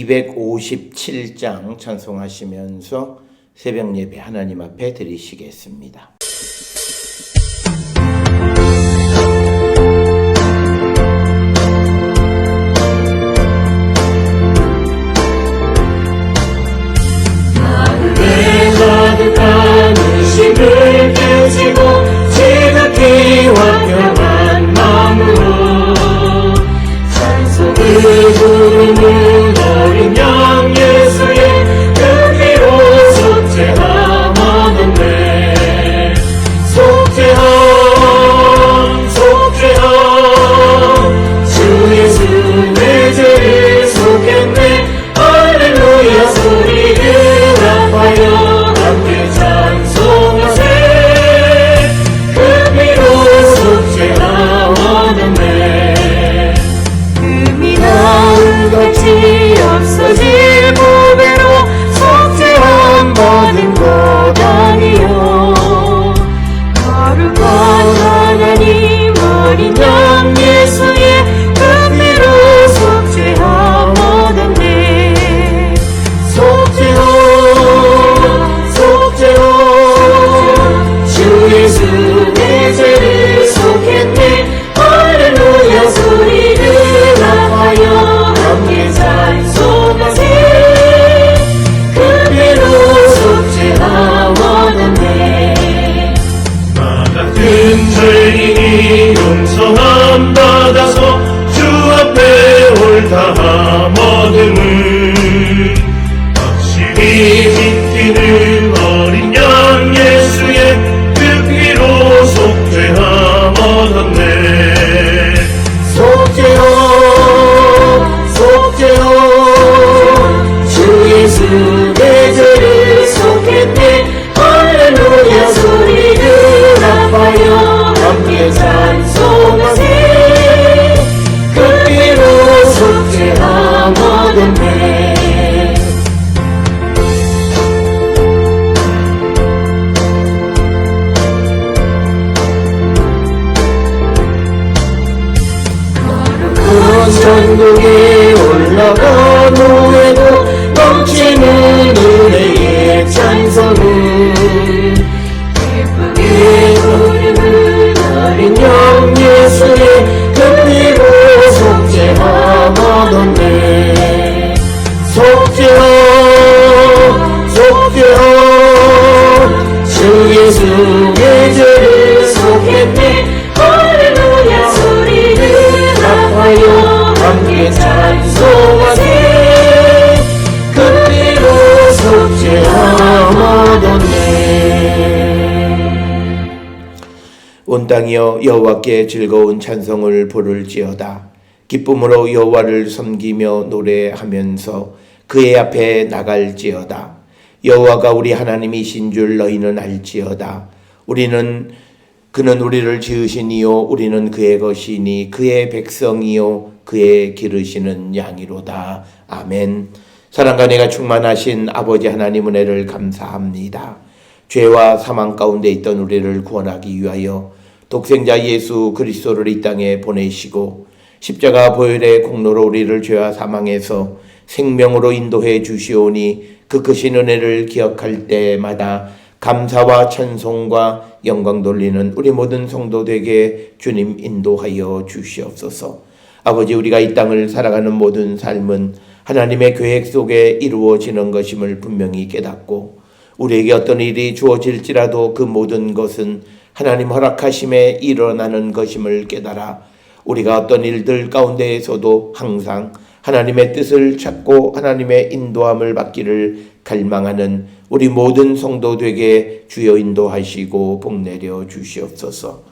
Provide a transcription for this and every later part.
257장 찬송하시면서 새벽 예배 하나님 앞에 드리시겠습니다. 가득한 의식을 깨치고 지극히 완벽한 마음으로 찬송을 부르는 어린 양 예수의 그 피로 속죄함 얻었네. 속죄함 주 예수 내 죄를 속했네. 할렐루야 소리를 합하여 함께 찬송하세. 그 피로 속죄함 얻었네. 금이 나은같이 없어질 보배로 속죄함 받은 것 아니요. 거룩한 하나님 어린 양 예수의 그 피로 속죄함 얻었네. 속죄함 주 예수 내 죄를 속했네. 할렐루야 소리를 합하여 함께 찬송하세. 그 피로 속죄함 얻었네. 나 같은 죄인이 용서함 받아서 주 앞에 옳다함 얻음을 확실히 믿기는 어린 양 예수의 그 피로 속죄함 얻었네. 속죄함 주 예수 내 죄를 속했네. 할렐루야 소리를 합하여 함께 찬송하세. 그 피로 속죄함 얻었네. 천국에 올라간 후에도 넘치는 은혜의 찬송을 예쁘게 부르는 어린 양 예수의 그 피로 속죄함 얻었네. 속죄함 주 예수 내 죄를 속했네. 할렐루야 소리를 합하여 함께 찬송하세. 그 피로 속죄함 얻었네. 온 땅이여 여호와께 즐거운 찬송을 부를지어다. 기쁨으로 여호와를 섬기며 노래하면서 그의 앞에 나갈지어다. 여호와가 우리 하나님이신 줄 너희는 알지어다. 그는 우리를 지으신 이요 우리는 그의 것이니 그의 백성이요 그의 기르시는 양이로다. 아멘. 사랑과 은혜가 충만하신 아버지 하나님 은혜를 감사합니다. 죄와 사망 가운데 있던 우리를 구원하기 위하여 독생자 예수 그리스도를 이 땅에 보내시고 십자가 보혈의 공로로 우리를 죄와 사망에서 생명으로 인도해 주시오니 그 크신 은혜를 기억할 때마다 감사와 찬송과 영광 돌리는 우리 모든 성도되게 주님 인도하여 주시옵소서. 아버지, 우리가 이 땅을 살아가는 모든 삶은 하나님의 계획 속에 이루어지는 것임을 분명히 깨닫고 우리에게 어떤 일이 주어질지라도 그 모든 것은 하나님 허락하심에 일어나는 것임을 깨달아 우리가 어떤 일들 가운데에서도 항상 하나님의 뜻을 찾고 하나님의 인도함을 받기를 갈망하는 우리 모든 성도되게 주여 인도하시고 복내려 주시옵소서.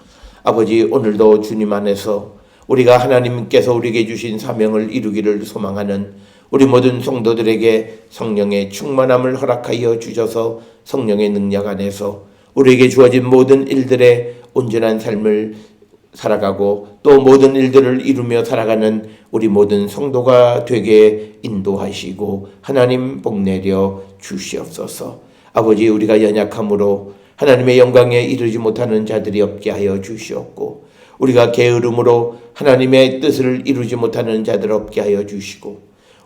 아버지, 오늘도 주님 안에서 우리가 하나님께서 우리에게 주신 사명을 이루기를 소망하는 우리 모든 성도들에게 성령의 충만함을 허락하여 주셔서 성령의 능력 안에서 우리에게 주어진 모든 일들의 온전한 삶을 살아가고 또 모든 일들을 이루며 살아가는 우리 모든 성도가 되게 인도하시고 하나님 복내려 주시옵소서. 아버지, 우리가 연약함으로 하나님의 영광에 이르지 못하는 자들이 없게 하여 주시옵고 우리가 게으름으로 하나님의 뜻을 이루지 못하는 자들 없게 하여 주시고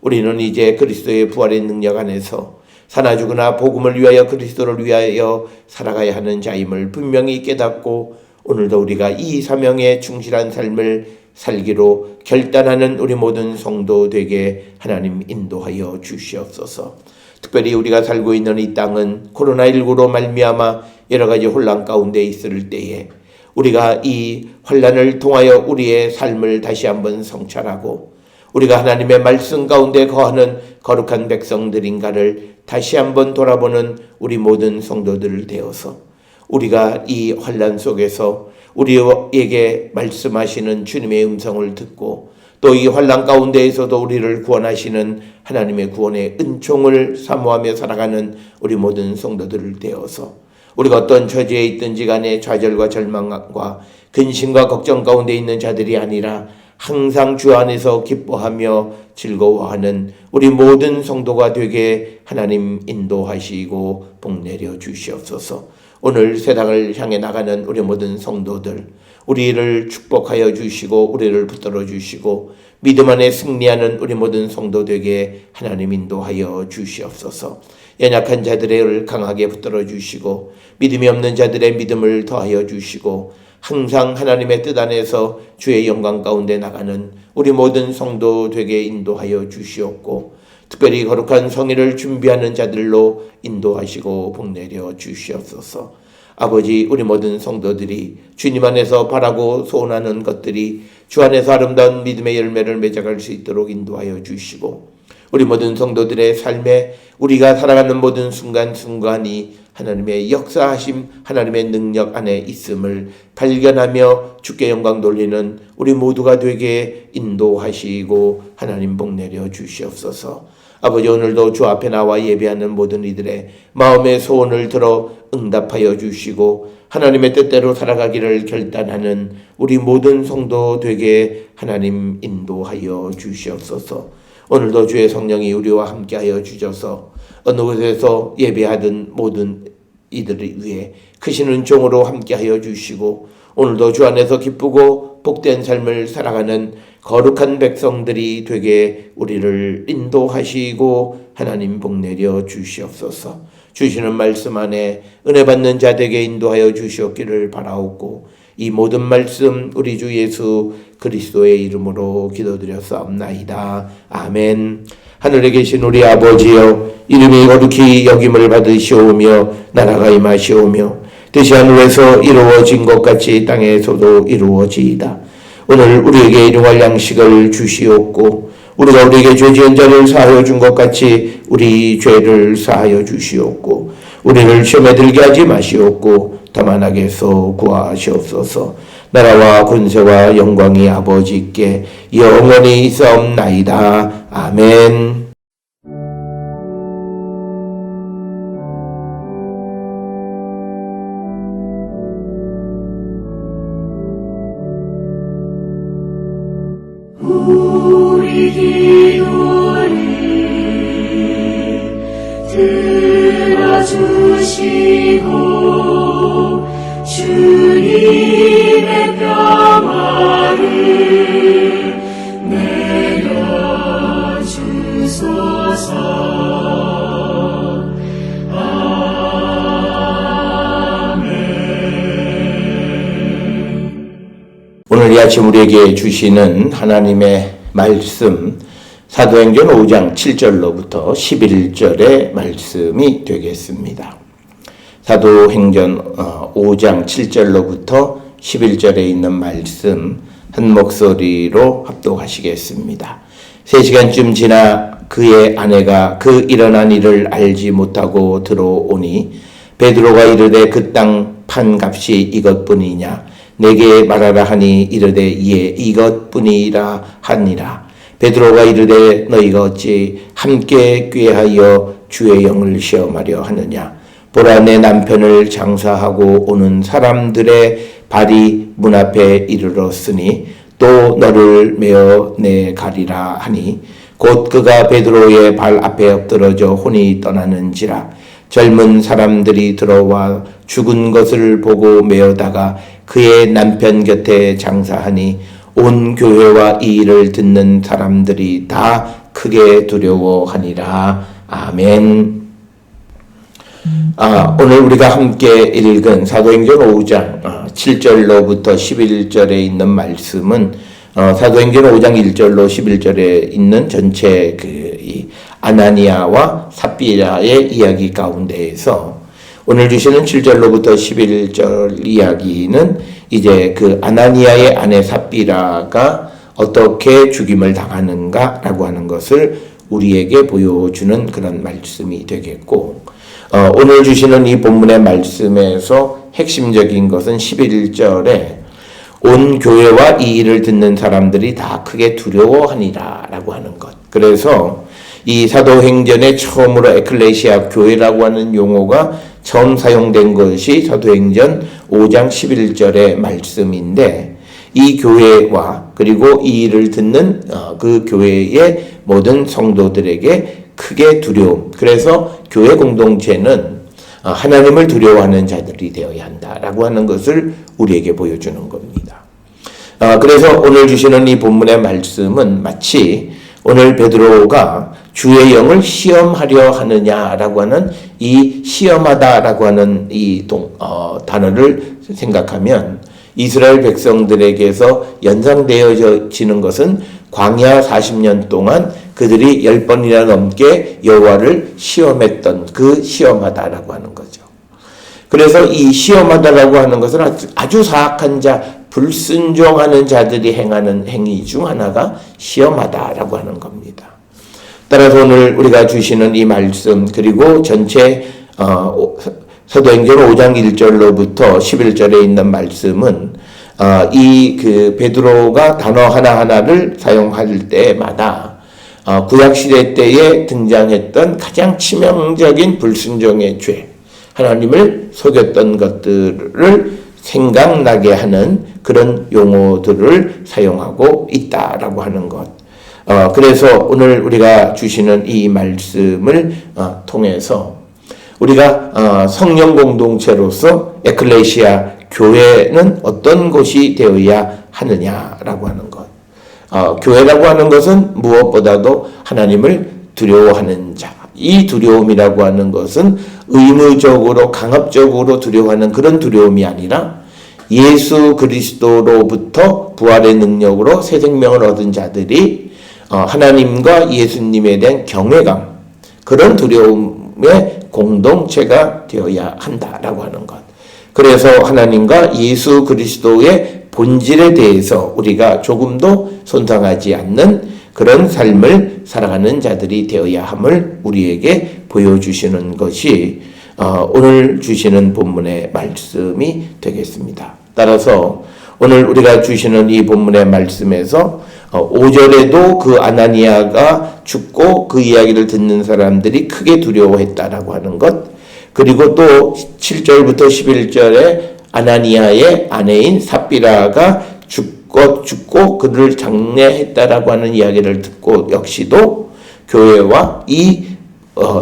우리는 이제 그리스도의 부활의 능력 안에서 사나 죽으나 복음을 위하여 그리스도를 위하여 살아가야 하는 자임을 분명히 깨닫고 오늘도 우리가 이 사명에 충실한 삶을 살기로 결단하는 우리 모든 성도 되게 하나님 인도하여 주시옵소서. 특별히 우리가 살고 있는 이 땅은 코로나19로 말미암아 여러 가지 혼란 가운데 있을 때에 우리가 이 환란을 통하여 우리의 삶을 다시 한번 성찰하고 우리가 하나님의 말씀 가운데 거하는 거룩한 백성들인가를 다시 한번 돌아보는 우리 모든 성도들 되어서 우리가 이 환란 속에서 우리에게 말씀하시는 주님의 음성을 듣고 또 이 환란 가운데에서도 우리를 구원하시는 하나님의 구원의 은총을 사모하며 살아가는 우리 모든 성도들을 되어서 우리가 어떤 처지에 있든지 간에 좌절과 절망과 근심과 걱정 가운데 있는 자들이 아니라 항상 주 안에서 기뻐하며 즐거워하는 우리 모든 성도가 되게 하나님 인도하시고 복내려 주시옵소서. 오늘 세상을 향해 나가는 우리 모든 성도들 우리를 축복하여 주시고 우리를 붙들어 주시고 믿음 안에 승리하는 우리 모든 성도 되게 하나님 인도하여 주시옵소서. 연약한 자들을 강하게 붙들어 주시고 믿음이 없는 자들의 믿음을 더하여 주시고 항상 하나님의 뜻 안에서 주의 영광 가운데 나가는 우리 모든 성도 되게 인도하여 주시옵고 특별히 거룩한 성회를 준비하는 자들로 인도하시고 복내려 주시옵소서. 아버지, 우리 모든 성도들이 주님 안에서 바라고 소원하는 것들이 주 안에서 아름다운 믿음의 열매를 맺어갈 수 있도록 인도하여 주시고 우리 모든 성도들의 삶에 우리가 살아가는 모든 순간순간이 하나님의 역사하심, 하나님의 능력 안에 있음을 발견하며 주께 영광 돌리는 우리 모두가 되게 인도하시고 하나님 복내려 주시옵소서. 아버지, 오늘도 주 앞에 나와 예배하는 모든 이들의 마음의 소원을 들어 응답하여 주시고 하나님의 뜻대로 살아가기를 결단하는 우리 모든 성도 되게 하나님 인도하여 주시옵소서. 오늘도 주의 성령이 우리와 함께하여 주셔서 어느 곳에서 예배하던 모든 이들을 위해 크신 은총으로 함께하여 주시고 오늘도 주 안에서 기쁘고 복된 삶을 살아가는 거룩한 백성들이 되게 우리를 인도하시고 하나님 복내려 주시옵소서. 주시는 말씀 안에 은혜 받는 자 되게 인도하여 주시옵기를 바라옵고 이 모든 말씀 우리 주 예수 그리스도의 이름으로 기도드렸사옵나이다. 아멘. 하늘에 계신 우리 아버지여, 이름이 거룩히 여김을 받으시오며 나라가 임하시오며 뜻이 하늘에서 이루어진 것 같이 땅에서도 이루어지이다. 오늘 우리에게 일용할 양식을 주시옵고 우리가 우리에게 죄 지은 자를 사하여 준 것 같이 우리 죄를 사하여 주시옵고 우리를 시험에 들게 하지 마시옵고 다만 악에서 구하시옵소서. 나라와 권세와 영광이 아버지께 영원히 있사옵나이다. 아멘. 우리 기도를 들어주시고 주님의 평화를 내려주소서. 오늘 이 아침 우리에게 주시는 하나님의 말씀 사도행전 5장 7절로부터 11절의 말씀이 되겠습니다. 사도행전 5장 7절로부터 11절에 있는 말씀 한 목소리로 합독하시겠습니다. 3시간쯤 지나 그의 아내가 그 일어난 일을 알지 못하고 들어오니 베드로가 이르되 그 땅 판값이 이것뿐이냐 내게 말하라 하니 이르되 예 이것뿐이라 하니라. 베드로가 이르되 너희가 어찌 함께 꾀하여 주의 영을 시험하려 하느냐. 보라 내 남편을 장사하고 오는 사람들의 발이 문 앞에 이르렀으니 또 너를 메어 내 가리라 하니 곧 그가 베드로의 발 앞에 엎드러져 혼이 떠나는지라. 젊은 사람들이 들어와 죽은 것을 보고 메어다가 그의 남편 곁에 장사하니 온 교회와 이 일을 듣는 사람들이 다 크게 두려워하니라. 아멘. 오늘 우리가 함께 읽은 사도행전 5장 7절로부터 11절에 있는 말씀은 사도행전 5장 1절로 11절에 있는 전체 이 아나니아와 삽비라의 이야기 가운데에서 오늘 주시는 7절로부터 11절 이야기는 이제 그 아나니아의 아내 삽비라가 어떻게 죽임을 당하는가라고 하는 것을 우리에게 보여주는 그런 말씀이 되겠고, 오늘 주시는 이 본문의 말씀에서 핵심적인 것은 11절에 온 교회와 이 일을 듣는 사람들이 다 크게 두려워하니라 라고 하는 것. 그래서 이 사도행전에 처음으로 에클레시아 교회라고 하는 용어가 처음 사용된 것이 사도행전 5장 11절의 말씀인데, 이 교회와 그리고 이 일을 듣는 그 교회의 모든 성도들에게 크게 두려움. 그래서 교회 공동체는 하나님을 두려워하는 자들이 되어야 한다라고 하는 것을 우리에게 보여주는 겁니다. 그래서 오늘 주시는 이 본문의 말씀은 마치 오늘 베드로가 주의 영을 시험하려 하느냐라고 하는 이 시험하다라고 하는 이 단어를 생각하면 이스라엘 백성들에게서 연상되어지는 것은 광야 40년 동안 그들이 10번이나 넘게 여호와를 시험했던 그 시험하다라고 하는 거죠. 그래서 이 시험하다라고 하는 것은 아주 사악한 자, 불순종하는 자들이 행하는 행위 중 하나가 시험하다라고 하는 겁니다. 따라서 오늘 우리가 주시는 이 말씀, 그리고 전체 사도행전 5장 1절로부터 11절에 있는 말씀은 이 그 베드로가 단어 하나하나를 사용할 때마다 구약시대 때에 등장했던 가장 치명적인 불순종의 죄, 하나님을 속였던 것들을 생각나게 하는 그런 용어들을 사용하고 있다라고 하는 것. 그래서 오늘 우리가 주시는 이 말씀을 통해서 우리가 성령 공동체로서 에클레시아 교회는 어떤 곳이 되어야 하느냐라고 하는 것. 교회라고 하는 것은 무엇보다도 하나님을 두려워하는 자. 이 두려움이라고 하는 것은 의무적으로 강압적으로 두려워하는 그런 두려움이 아니라 예수 그리스도로부터 부활의 능력으로 새 생명을 얻은 자들이 하나님과 예수님에 대한 경외감, 그런 두려움의 공동체가 되어야 한다라고 하는 것. 그래서 하나님과 예수 그리스도의 본질에 대해서 우리가 조금도 손상하지 않는 그런 삶을 살아가는 자들이 되어야 함을 우리에게 보여주시는 것이 오늘 주시는 본문의 말씀이 되겠습니다. 따라서 오늘 우리가 주시는 이 본문의 말씀에서 5절에도 그 아나니아가 죽고 그 이야기를 듣는 사람들이 크게 두려워했다라고 하는 것, 그리고 또 7절부터 11절에 아나니아의 아내인 삽비라가 죽고 그를 장례했다라고 하는 이야기를 듣고 역시도 교회와 이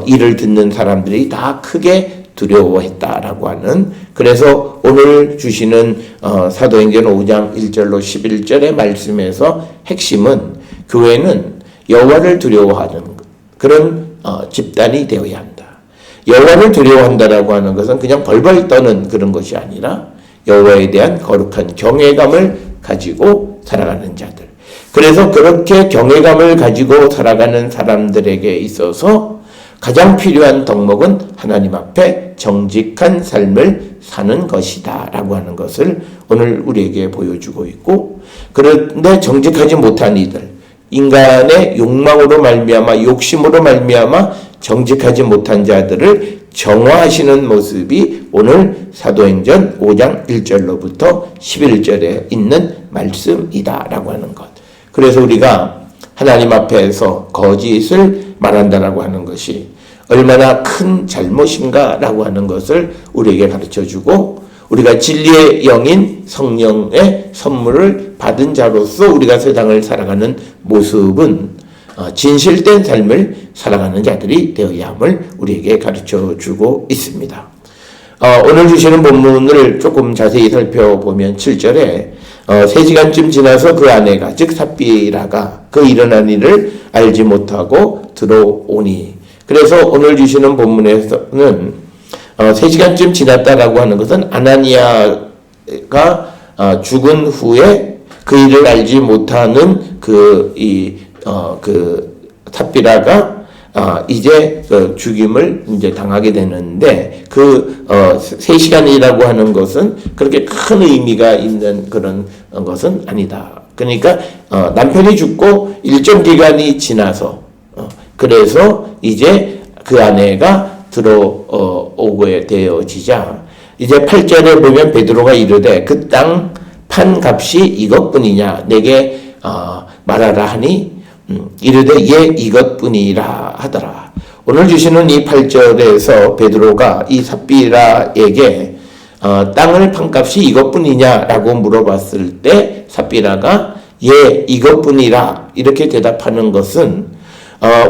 일을 듣는 사람들이 다 크게 두려워했다라고 하는, 그래서 오늘 주시는 사도행전 5장 1절로 11절의 말씀에서 핵심은 교회는 여호와를 두려워하는 그런 집단이 되어야 한다. 여호와를 두려워한다라고 하는 것은 그냥 벌벌 떠는 그런 것이 아니라 여호와에 대한 거룩한 경외감을 가지고 살아가는 자들. 그래서 그렇게 경외감을 가지고 살아가는 사람들에게 있어서 가장 필요한 덕목은 하나님 앞에 정직한 삶을 사는 것이다 라고 하는 것을 오늘 우리에게 보여주고 있고, 그런데 정직하지 못한 이들, 인간의 욕망으로 말미암아 욕심으로 말미암아 정직하지 못한 자들을 정화하시는 모습이 오늘 사도행전 5장 1절로부터 11절에 있는 말씀이다 라고 하는 것. 그래서 우리가 하나님 앞에서 거짓을 말한다라고 하는 것이 얼마나 큰 잘못인가 라고 하는 것을 우리에게 가르쳐주고, 우리가 진리의 영인 성령의 선물을 받은 자로서 우리가 세상을 살아가는 모습은 진실된 삶을 살아가는 자들이 되어야 함을 우리에게 가르쳐주고 있습니다. 오늘 주시는 본문을 조금 자세히 살펴보면 7절에 3시간쯤 지나서 그 아내가 즉 삽비라가 그 일어난 일을 알지 못하고 들어오니. 그래서 오늘 주시는 본문에서는 3시간쯤 지났다라고 하는 것은 아나니아가 죽은 후에 그 일을 알지 못하는 그 삽비라가 이제 죽임을 이제 당하게 되는데 3시간이라고 하는 것은 그렇게 큰 의미가 있는 그런 것은 아니다. 그러니까 남편이 죽고 일정 기간이 지나서 그래서 이제 그 아내가 들어오게 되어지자 이제 8절에 보면 베드로가 이르되 그 땅 판 값이 이것뿐이냐 내게 말하라 하니 이르되 예 이것뿐이라 하더라. 오늘 주시는 이 8절에서 베드로가 이 삽비라에게 땅을 판 값이 이것뿐이냐라고 물어봤을 때 삽비라가 예 이것뿐이라 이렇게 대답하는 것은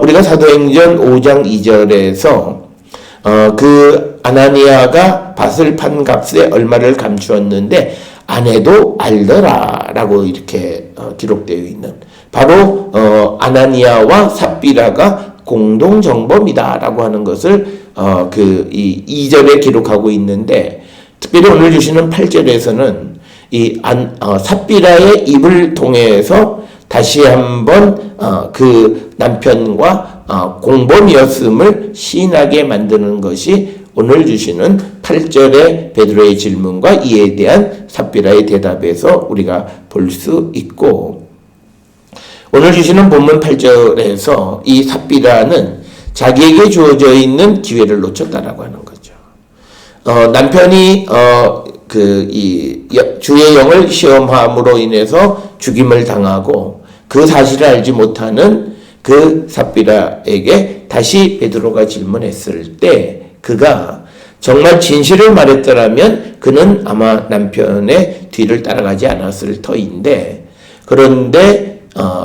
우리가 사도행전 5장 2절에서 그 아나니아가 밭을 판 값에 얼마를 감추었는데 아내도 알더라라고 이렇게 기록되어 있는 바로 아나니아와 삽비라가 공동 정범이다라고 하는 것을 이 2절에 기록하고 있는데 특별히 오늘 주시는 8절에서는 이 삽비라의 입을 통해서 다시 한번 그 남편과 공범이었음을 시인하게 만드는 것이 오늘 주시는 8절의 베드로의 질문과 이에 대한 삽비라의 대답에서 우리가 볼 수 있고 오늘 주시는 본문 8절에서 이 삽비라는 자기에게 주어져 있는 기회를 놓쳤다라고 하는 거죠. 남편이 주의 영을 시험함으로 인해서 죽임을 당하고 그 사실을 알지 못하는 그 삽비라에게 다시 베드로가 질문했을 때 그가 정말 진실을 말했더라면 그는 아마 남편의 뒤를 따라가지 않았을 터인데 그런데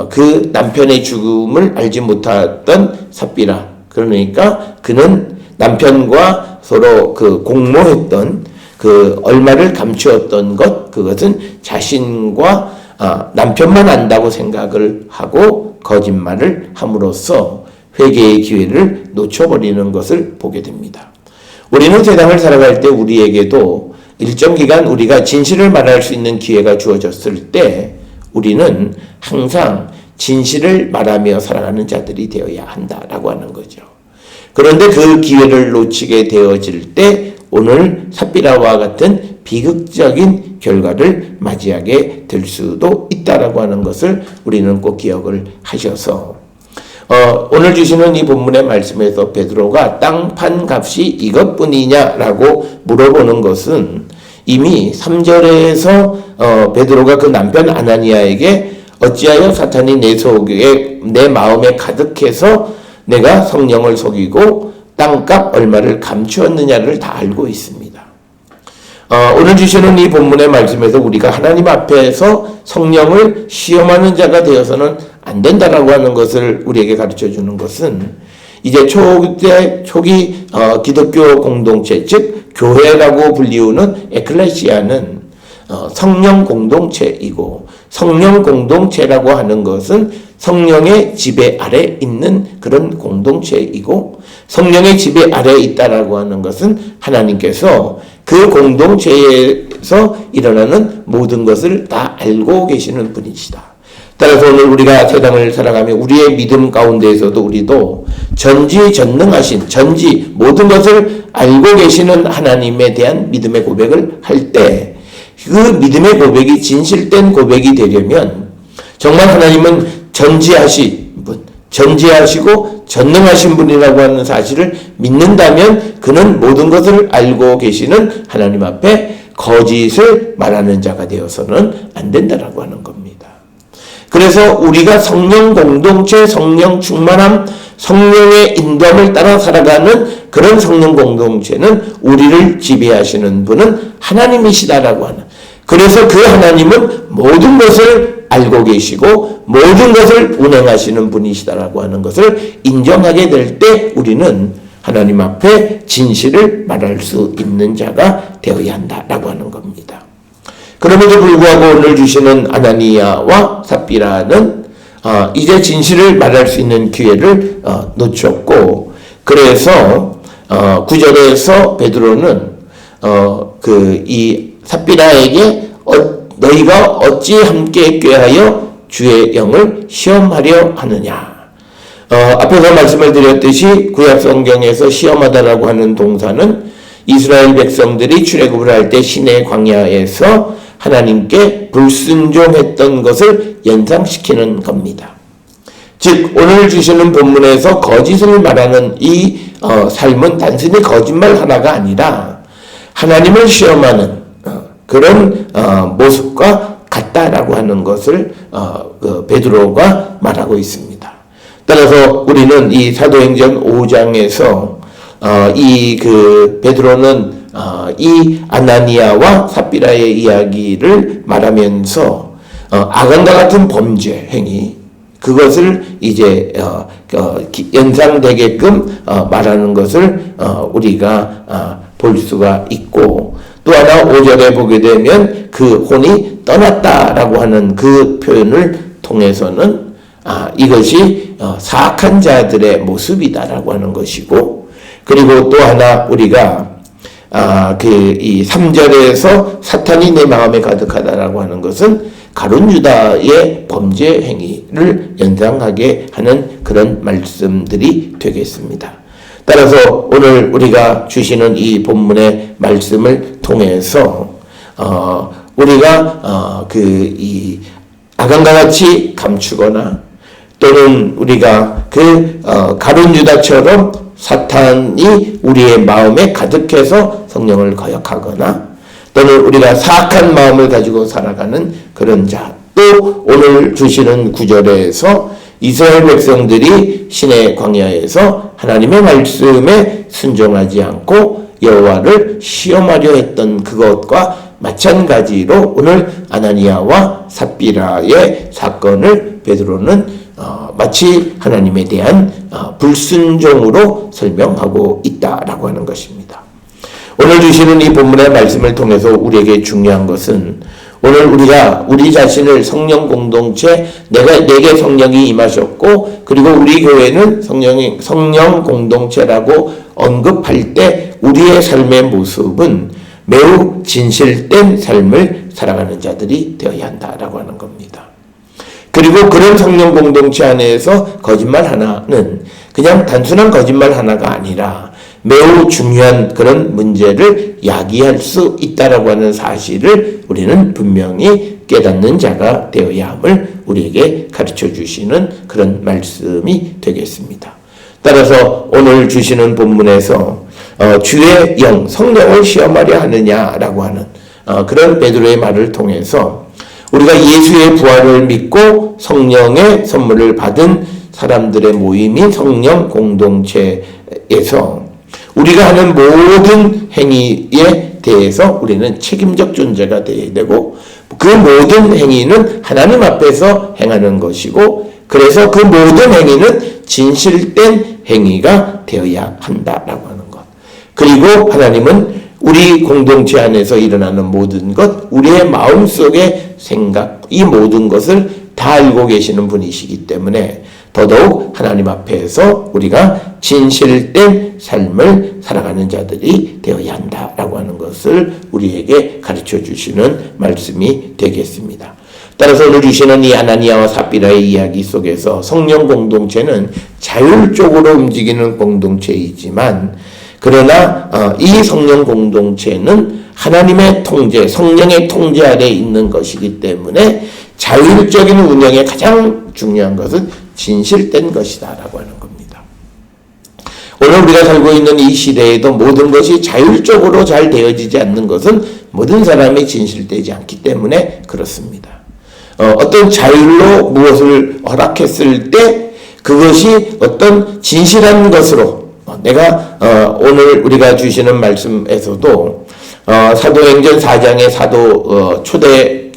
그 남편의 죽음을 알지 못했던 삽비라 그러니까 그는 남편과 서로 그 공모했던 그 얼마를 감추었던 그것은 자신과 남편만 안다고 생각을 하고 거짓말을 함으로써 회개의 기회를 놓쳐버리는 것을 보게 됩니다. 우리는 세상을 살아갈 때 우리에게도 일정 기간 우리가 진실을 말할 수 있는 기회가 주어졌을 때 우리는 항상 진실을 말하며 살아가는 자들이 되어야 한다라고 하는 거죠. 그런데 그 기회를 놓치게 되어질 때 오늘 삽비라와 같은 비극적인 결과를 맞이하게 될 수도 있다라고 하는 것을 우리는 꼭 기억을 하셔서 오늘 주시는 이 본문의 말씀에서 베드로가 땅 판 값이 이것뿐이냐라고 물어보는 것은 이미 3절에서 베드로가 그 남편 아나니아에게 어찌하여 사탄이 내 마음에 가득해서 내가 성령을 속이고 땅값 얼마를 감추었느냐를 다 알고 있습니다. 오늘 주시는 이 본문의 말씀에서 우리가 하나님 앞에서 성령을 시험하는 자가 되어서는 안 된다라고 하는 것을 우리에게 가르쳐 주는 것은 이제 초기 기독교 공동체 즉 교회라고 불리우는 에클레시아는 성령 공동체이고 성령 공동체라고 하는 것은 성령의 지배 아래 있는 그런 공동체이고 성령의 지배 아래에 있다라고 하는 것은 하나님께서 그 공동체에서 일어나는 모든 것을 다 알고 계시는 분이시다. 따라서 오늘 우리가 세상을 살아가며 우리의 믿음 가운데에서도 우리도 전지전능하신 모든 것을 알고 계시는 하나님에 대한 믿음의 고백을 할 때 그 믿음의 고백이 진실된 고백이 되려면 정말 하나님은 전지하시고 전능하신 분이라고 하는 사실을 믿는다면 그는 모든 것을 알고 계시는 하나님 앞에 거짓을 말하는 자가 되어서는 안 된다라고 하는 겁니다. 그래서 우리가 성령 공동체, 성령 충만함, 성령의 인도함을 따라 살아가는 그런 성령 공동체는 우리를 지배하시는 분은 하나님이시다라고 하는. 그래서 그 하나님은 모든 것을 알고 계시고 모든 것을 운행하시는 분이시다라고 하는 것을 인정하게 될 때 우리는 하나님 앞에 진실을 말할 수 있는 자가 되어야 한다라고 하는 겁니다. 그럼에도 불구하고 오늘 주시는 아나니아와 삽비라는 이제 진실을 말할 수 있는 기회를 놓쳤고, 그래서 9절에서 베드로는 이 삽비라에게 너희가 어찌 함께 꾀하여 주의 영을 시험하려 하느냐. 앞에서 말씀을 드렸듯이 구약 성경에서 시험하다라고 하는 동사는 이스라엘 백성들이 출애굽을 할 때 시내 광야에서 하나님께 불순종했던 것을 연상시키는 겁니다. 즉 오늘 주시는 본문에서 거짓을 말하는 이 삶은 단순히 거짓말 하나가 아니라 하나님을 시험하는 그런 모습과 같다라고 하는 것을 베드로가 말하고 있습니다. 따라서 우리는 이 사도행전 5장에서 베드로는 이 아나니아와 삽비라의 이야기를 말하면서 악한과 같은 범죄 행위, 그것을 이제 연상되게끔 말하는 것을 우리가 볼 수가 있고, 또 하나 5절에 보게 되면 그 혼이 떠났다라고 하는 그 표현을 통해서는 이것이 사악한 자들의 모습이다라고 하는 것이고, 그리고 또 하나 우리가 이 3절에서 사탄이 내 마음에 가득하다라고 하는 것은 가룟 유다의 범죄 행위를 연상하게 하는 그런 말씀들이 되겠습니다. 따라서 오늘 우리가 주시는 이 본문의 말씀을 통해서 우리가 이 악한과 같이 감추거나 또는 우리가 가룟 유다처럼 사탄이 우리의 마음에 가득해서 성령을 거역하거나 또는 우리가 사악한 마음을 가지고 살아가는 그런 자, 또 오늘 주시는 9절에서 이스라엘 백성들이 시내 광야에서 하나님의 말씀에 순종하지 않고 여호와를 시험하려 했던 그것과 마찬가지로 오늘 아나니아와 삽비라의 사건을 베드로는 마치 하나님에 대한 불순종으로 설명하고 있다라고 하는 것입니다. 오늘 주시는 이 본문의 말씀을 통해서 우리에게 중요한 것은 오늘 우리가 우리 자신을 성령 공동체, 내게 성령이 임하셨고, 그리고 우리 교회는 성령 공동체라고 언급할 때 우리의 삶의 모습은 매우 진실된 삶을 살아가는 자들이 되어야 한다라고 하는 겁니다. 그리고 그런 성령 공동체 안에서 거짓말 하나는 그냥 단순한 거짓말 하나가 아니라 매우 중요한 그런 문제를 야기할 수 있다라고 하는 사실을 우리는 분명히 깨닫는 자가 되어야 함을 우리에게 가르쳐 주시는 그런 말씀이 되겠습니다. 따라서 오늘 주시는 본문에서 주의 영, 성령을 시험하려 하느냐라고 하는 그런 베드로의 말을 통해서 우리가 예수의 부활을 믿고 성령의 선물을 받은 사람들의 모임인 성령 공동체에서 우리가 하는 모든 행위에 대해서 우리는 책임적 존재가 되어야 되고, 그 모든 행위는 하나님 앞에서 행하는 것이고, 그래서 그 모든 행위는 진실된 행위가 되어야 한다라고 하는 것. 그리고 하나님은 우리 공동체 안에서 일어나는 모든 것, 우리의 마음속의 생각, 이 모든 것을 다 알고 계시는 분이시기 때문에 더더욱 하나님 앞에서 우리가 진실된 삶을 살아가는 자들이 되어야 한다라고 하는 것을 우리에게 가르쳐 주시는 말씀이 되겠습니다. 따라서 오늘 주시는 이 아나니아와 삽비라의 이야기 속에서 성령 공동체는 자율적으로 움직이는 공동체이지만, 그러나 이 성령 공동체는 하나님의 통제, 성령의 통제 아래 있는 것이기 때문에 자율적인 운영에 가장 중요한 것은 진실된 것이다라고 하는 겁니다. 오늘 우리가 살고 있는 이 시대에도 모든 것이 자율적으로 잘 되어지지 않는 것은 모든 사람이 진실되지 않기 때문에 그렇습니다. 어떤 자율로 무엇을 허락했을 때 그것이 어떤 진실한 것으로, 내가 오늘 우리가 주시는 말씀에서도 사도행전 4장의 초대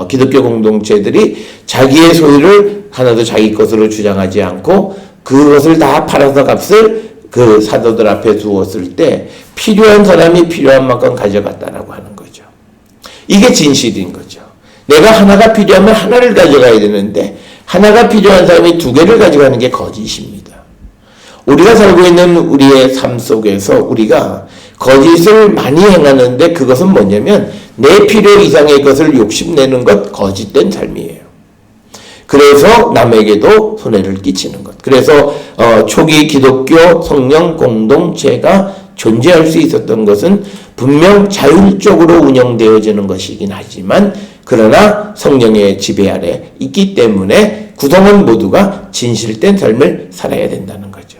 기독교 공동체들이 자기의 소유를 하나도 자기 것으로 주장하지 않고 그것을 다 팔아서 값을 그 사도들 앞에 두었을 때 필요한 사람이 필요한 만큼 가져갔다라고 하는 거죠. 이게 진실인 거죠. 내가 하나가 필요하면 하나를 가져가야 되는데 하나가 필요한 사람이 두 개를 가져가는 게 거짓입니다. 우리가 살고 있는 우리의 삶 속에서 우리가 거짓을 많이 행하는데 그것은 뭐냐면 내 필요 이상의 것을 욕심내는 것, 거짓된 삶이에요. 그래서 남에게도 손해를 끼치는 것. 그래서 초기 기독교 성령 공동체가 존재할 수 있었던 것은 분명 자율적으로 운영되어지는 것이긴 하지만 그러나 성령의 지배 아래 있기 때문에 구성원 모두가 진실된 삶을 살아야 된다는 거죠.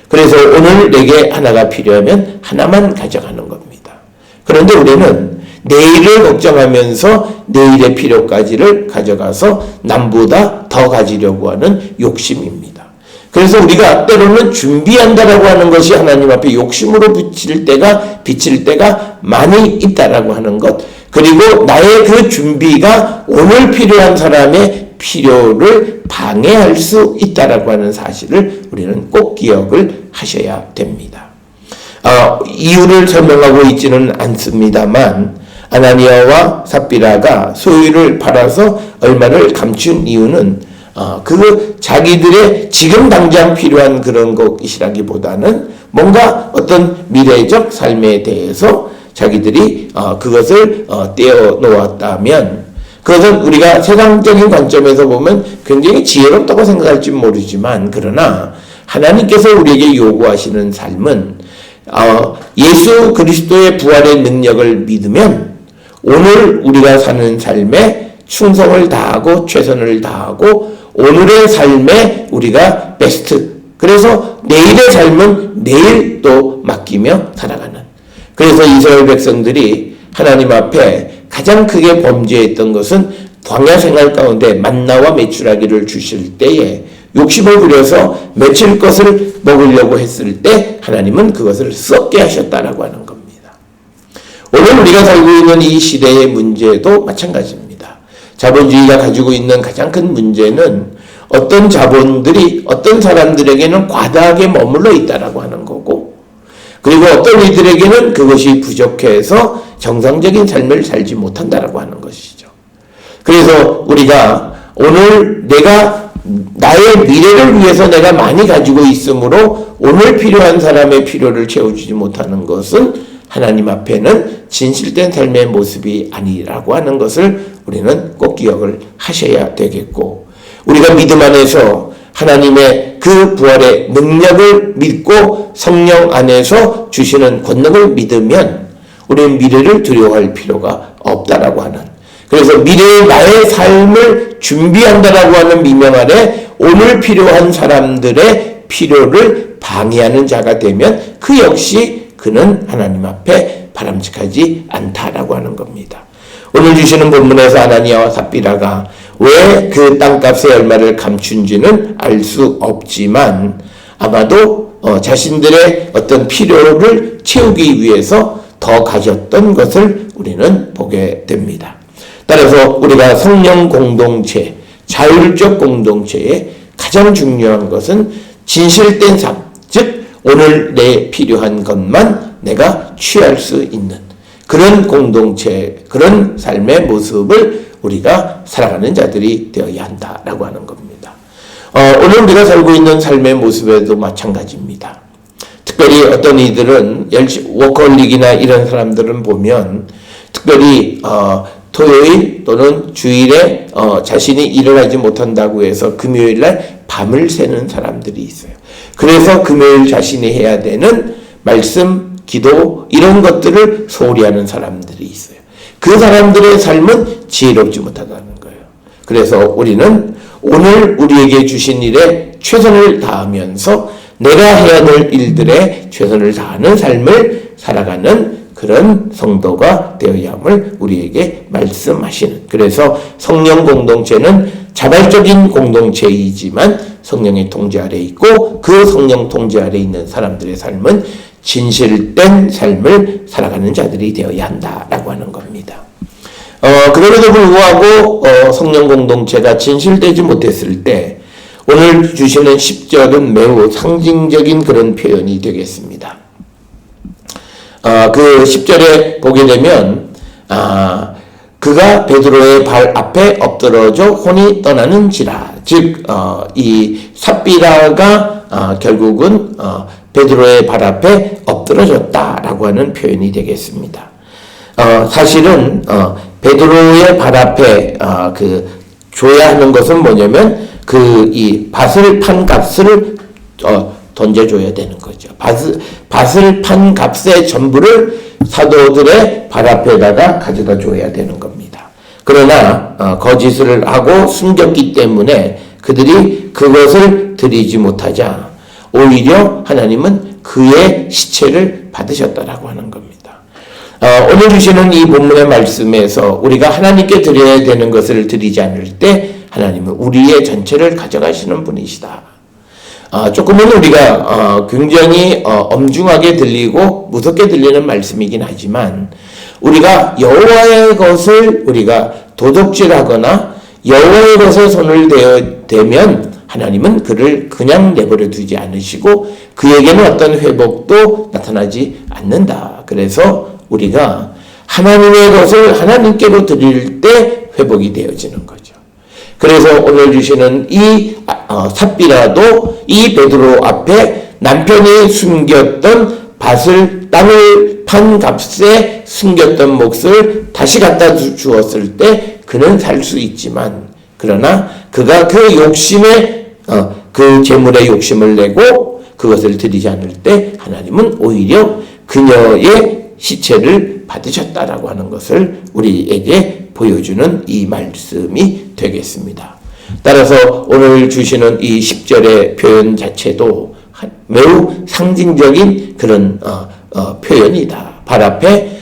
그래서 오늘 내게 하나가 필요하면 하나만 가져가는 겁니다. 그런데 우리는 내일을 걱정하면서 내일의 필요까지를 가져가서 남보다 더 가지려고 하는 욕심입니다. 그래서 우리가 때로는 준비한다라고 하는 것이 하나님 앞에 욕심으로 비칠 때가 많이 있다라고 하는 것, 그리고 나의 그 준비가 오늘 필요한 사람의 필요를 방해할 수 있다라고 하는 사실을 우리는 꼭 기억을 하셔야 됩니다. 이유를 설명하고 있지는 않습니다만 아나니아와 삽비라가 소유를 팔아서 얼마를 감춘 이유는 그 자기들의 지금 당장 필요한 그런 것이라기보다는 뭔가 어떤 미래적 삶에 대해서 자기들이 그것을 떼어 놓았다면 그것은 우리가 세상적인 관점에서 보면 굉장히 지혜롭다고 생각할지 모르지만 그러나 하나님께서 우리에게 요구하시는 삶은 예수 그리스도의 부활의 능력을 믿으면 오늘 우리가 사는 삶에 충성을 다하고 최선을 다하고 오늘의 삶에 우리가 베스트, 그래서 내일의 삶은 내일 또 맡기며 살아가는. 그래서 이스라엘 백성들이 하나님 앞에 가장 크게 범죄했던 것은 광야 생활 가운데 만나와 메추라기를 주실 때에 욕심을 부려서 며칠 것을 먹으려고 했을 때 하나님은 그것을 썩게 하셨다라고 하는 겁니다. 오늘 우리가 살고 있는 이 시대의 문제도 마찬가지입니다. 자본주의가 가지고 있는 가장 큰 문제는 어떤 자본들이 어떤 사람들에게는 과다하게 머물러 있다라고 하는 거고, 그리고 어떤 이들에게는 그것이 부족해서 정상적인 삶을 살지 못한다라고 하는 것이죠. 그래서 우리가 오늘 내가 나의 미래를 위해서 내가 많이 가지고 있으므로 오늘 필요한 사람의 필요를 채워주지 못하는 것은 하나님 앞에는 진실된 삶의 모습이 아니라고 하는 것을 우리는 꼭 기억을 하셔야 되겠고, 우리가 믿음 안에서 하나님의 그 부활의 능력을 믿고 성령 안에서 주시는 권능을 믿으면 우리는 미래를 두려워할 필요가 없다라고 하는, 그래서 미래의 나의 삶을 준비한다라고 하는 미명 아래 오늘 필요한 사람들의 필요를 방해하는 자가 되면 그 역시 그는 하나님 앞에 바람직하지 않다라고 하는 겁니다. 오늘 주시는 본문에서 아나니아와 삽비라가 왜 그 땅값의 얼마를 감춘지는 알 수 없지만 아마도 자신들의 어떤 필요를 채우기 위해서 더 가졌던 것을 우리는 보게 됩니다. 따라서 우리가 성령 공동체, 자율적 공동체의 가장 중요한 것은 진실된 삶, 즉 오늘 내 필요한 것만 내가 취할 수 있는 그런 공동체, 그런 삶의 모습을 우리가 살아가는 자들이 되어야 한다라고 하는 겁니다. 오늘 우리가 살고 있는 삶의 모습에도 마찬가지입니다. 특별히 어떤 이들은 워커홀릭이나 이런 사람들은 보면 특별히 토요일 또는 주일에 자신이 일을 하지 못한다고 해서 금요일날 밤을 새는 사람들이 있어요. 그래서 금요일 자신이 해야 되는 말씀, 기도 이런 것들을 소홀히 하는 사람들이 있어요. 그 사람들의 삶은 지혜롭지 못하다는 거예요. 그래서 우리는 오늘 우리에게 주신 일에 최선을 다하면서 내가 해야 될 일들에 최선을 다하는 삶을 살아가는 그런 성도가 되어야 함을 우리에게 말씀하시는, 그래서 성령 공동체는 자발적인 공동체이지만 성령의 통제 아래 있고 그 성령 통제 아래 있는 사람들의 삶은 진실된 삶을 살아가는 자들이 되어야 한다라고 하는 겁니다. 그럼에도 불구하고 성령 공동체가 진실되지 못했을 때 오늘 주시는 10절은 매우 상징적인 그런 표현이 되겠습니다. 그 10절에 보게 되면 그가 베드로의 발 앞에 엎드러져 혼이 떠나는지라. 즉 이 삽비라가 결국은 베드로의 발 앞에 엎드러졌다라고 하는 표현이 되겠습니다. 사실은 베드로의 발 앞에 줘야 하는 것은 뭐냐면 이 밭을 판 값을 던져줘야 되는 거죠. 밭을 판 값의 전부를 사도들의 발 앞에다가 가져다 줘야 되는 겁니다. 그러나 거짓을 하고 숨겼기 때문에 그들이 그것을 드리지 못하자 오히려 하나님은 그의 시체를 받으셨다라고 하는 겁니다. 오늘 주시는 이 본문의 말씀에서 우리가 하나님께 드려야 되는 것을 드리지 않을 때 하나님은 우리의 전체를 가져가시는 분이시다. 조금은 우리가 굉장히 엄중하게 들리고 무섭게 들리는 말씀이긴 하지만 우리가 여호와의 것을 우리가 도둑질하거나 여호와의 것에 손을 대면 하나님은 그를 그냥 내버려 두지 않으시고 그에게는 어떤 회복도 나타나지 않는다. 그래서 우리가 하나님의 것을 하나님께로 드릴 때 회복이 되어지는 거죠. 그래서 오늘 주시는 이 삽비라도 이 베드로 앞에 남편이 숨겼던 땅을 판 값에 숨겼던 몫을 다시 갖다 주었을 때 그는 살 수 있지만 그러나 그가 그 욕심에 그 재물의 욕심을 내고 그것을 드리지 않을 때 하나님은 오히려 그녀의 시체를 받으셨다라고 하는 것을 우리에게 보여주는 이 말씀이 되겠습니다. 따라서 오늘 주시는 이 10절의 표현 자체도 매우 상징적인 그런 표현이다. 발 앞에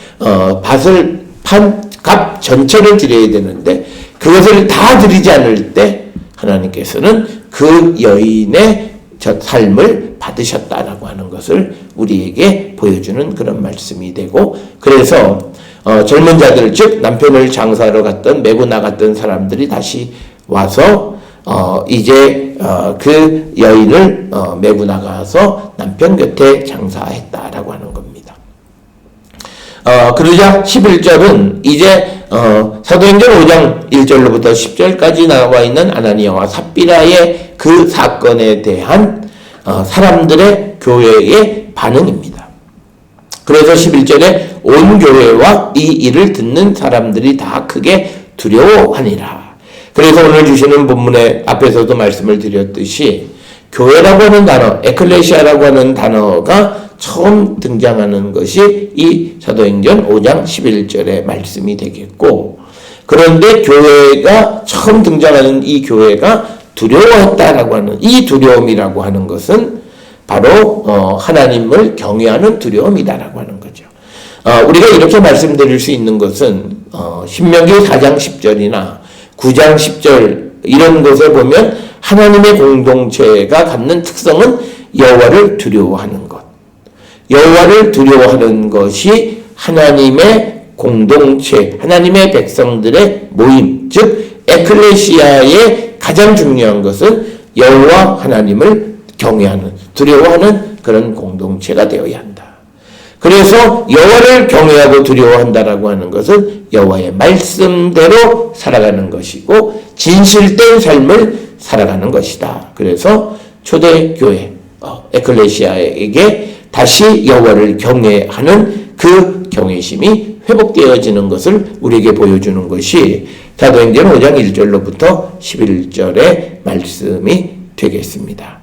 밭을 판 값 전체를 드려야 되는데 그것을 다 드리지 않을 때 하나님께서는 그 여인의 삶을 받으셨다라고 하는 것을 우리에게 보여주는 그런 말씀이 되고 그래서 젊은 자들 즉 남편을 장사하러 갔던 메고 나갔던 사람들이 다시 와서 이제 그 여인을 메고 나가서 남편 곁에 장사했다라고 하는 겁니다. 그러자 11절은 이제 사도행전 5장 1절로부터 10절까지 나와 있는 아나니아와 삽비라의 그 사건에 대한 사람들의 교회의 반응입니다. 그래서 11절에 온 교회와 이 일을 듣는 사람들이 다 크게 두려워하니라. 그래서 오늘 주시는 본문의 앞에서도 말씀을 드렸듯이 교회라고 하는 단어, 에클레시아라고 하는 단어가 처음 등장하는 것이 이 사도행전 5장 11절의 말씀이 되겠고 그런데 교회가 처음 등장하는 이 교회가 두려워했다라고 하는 이 두려움이라고 하는 것은 바로 하나님을 경외하는 두려움이다라고 하는 거죠. 우리가 이렇게 말씀드릴 수 있는 것은 신명기 4장 10절이나 9장 10절 이런 곳에 보면 하나님의 공동체가 갖는 특성은 여호와를 두려워하는 것. 여호와를 두려워하는 것이 하나님의 공동체, 하나님의 백성들의 모임, 즉 에클레시아의 가장 중요한 것은 여호와 하나님을 경외하는, 두려워하는 그런 공동체가 되어야 한다. 그래서 여호와를 경외하고 두려워한다라고 하는 것은 여호와의 말씀대로 살아가는 것이고 진실된 삶을 살아가는 것이다. 그래서 초대교회 에클레시아에게 다시 여호와를 경외하는 그 경외심이 회복되어지는 것을 우리에게 보여주는 것이 사도행전 5장 1절로부터 11절의 말씀이 되겠습니다.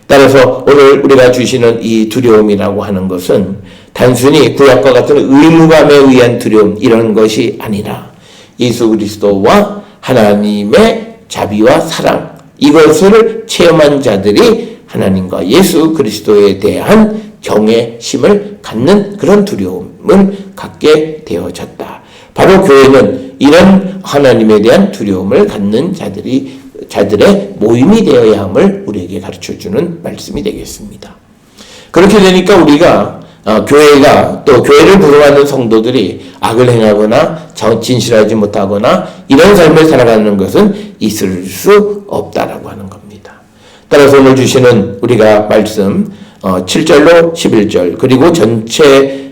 따라서 오늘 우리가 주시는 이 두려움이라고 하는 것은 단순히 구약과 같은 의무감에 의한 두려움 이런 것이 아니라 예수 그리스도와 하나님의 자비와 사랑 이것을 체험한 자들이 하나님과 예수 그리스도에 대한 경외심을 갖는 그런 두려움을 갖게 되어졌다. 바로 교회는 이런 하나님에 대한 두려움을 갖는 자들의 모임이 되어야 함을 우리에게 가르쳐주는 말씀이 되겠습니다. 그렇게 되니까 우리가 교회가 또 교회를 부러워하는 성도들이 악을 행하거나 진실하지 못하거나 이런 삶을 살아가는 것은 있을 수 없다라고 하는 겁니다. 따라서 오늘 주시는 우리가 말씀 7절로 11절 그리고 전체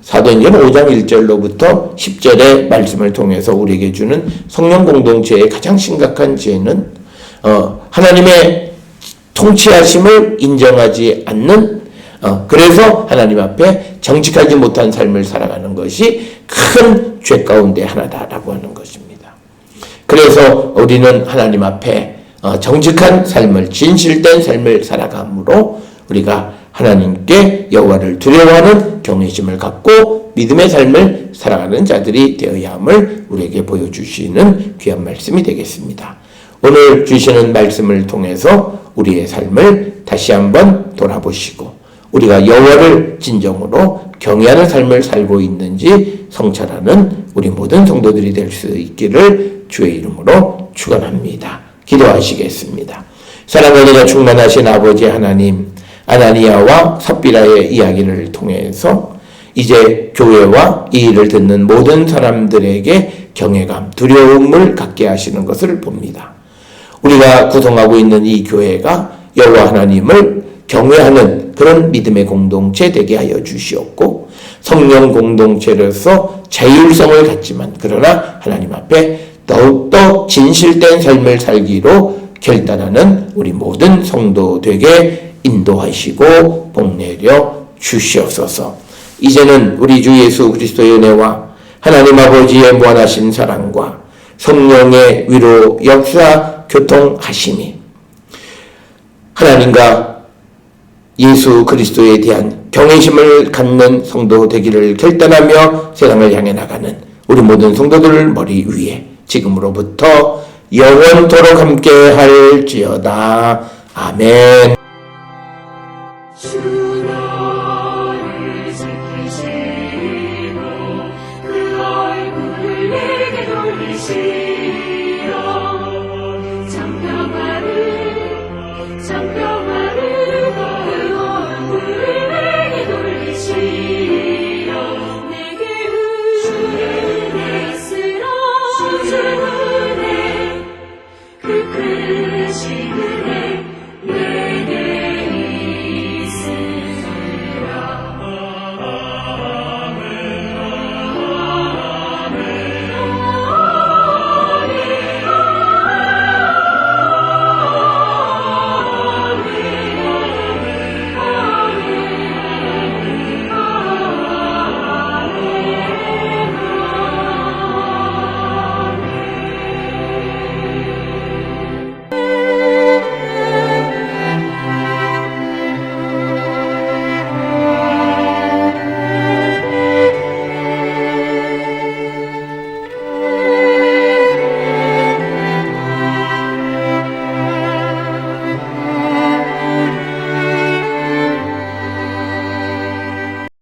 사도행전 5장 1절로부터 10절의 말씀을 통해서 우리에게 주는 성령 공동체의 가장 심각한 죄는 하나님의 통치하심을 인정하지 않는 그래서 하나님 앞에 정직하지 못한 삶을 살아가는 것이 큰 죄 가운데 하나다라고 하는 것입니다. 그래서 우리는 하나님 앞에 정직한 삶을 진실된 삶을 살아감으로 우리가 하나님께 여호와를 두려워하는 경외심을 갖고 믿음의 삶을 살아가는 자들이 되어야 함을 우리에게 보여주시는 귀한 말씀이 되겠습니다. 오늘 주시는 말씀을 통해서 우리의 삶을 다시 한번 돌아보시고 우리가 여호와를 진정으로 경외하는 삶을 살고 있는지 성찰하는 우리 모든 성도들이 될 수 있기를 주의 이름으로 축원합니다. 기도하시겠습니다. 사랑과 은혜가 충만하신 아버지 하나님, 아나니아와 삽비라의 이야기를 통해서 이제 교회와 이 일을 듣는 모든 사람들에게 경외감, 두려움을 갖게 하시는 것을 봅니다. 우리가 구성하고 있는 이 교회가 여호와 하나님을 경외하는 그런 믿음의 공동체 되게 하여 주시옵고 성령 공동체로서 자율성을 갖지만 그러나 하나님 앞에 더욱더 진실된 삶을 살기로 결단하는 우리 모든 성도 되게 인도하시고 복내려 주시옵소서. 이제는 우리 주 예수 그리스도의 은혜와 하나님 아버지의 무한하신 사랑과 성령의 위로 역사 교통하심이 하나님과 예수 그리스도에 대한 경외심을 갖는 성도 되기를 결단하며 세상을 향해 나가는 우리 모든 성도들 머리 위에 지금으로부터 영원토록 함께 할지어다. 아멘. 주 나를 지키시고 그 얼굴을 내게 돌리시고